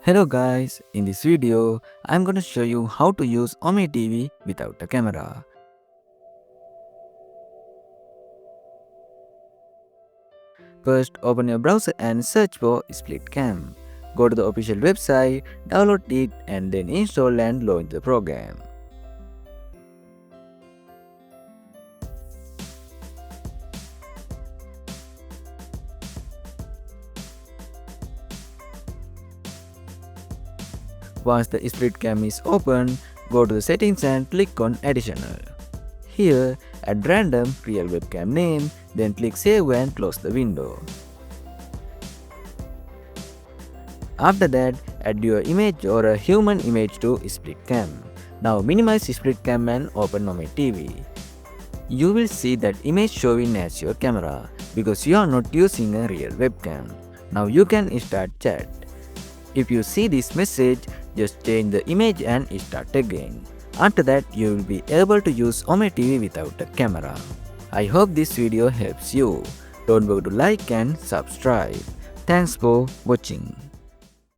Hello guys, in this video, I'm gonna show you how to use OmeTV without a camera. First, open your browser and search for SplitCam. Go to the official website, download it and then install and launch the program. Once the SplitCam is open, go to the settings and click on additional. Here, add random real webcam name, then click save and close the window. After that, add your image or a human image to SplitCam. Now minimize SplitCam and open OmeTV. You will see that image showing as your camera because you are not using a real webcam. Now you can start chat. If you see this message, just change the image and start again. After that, you will be able to use OmeTV without a camera. I hope this video helps you. Don't forget to like and subscribe. Thanks for watching.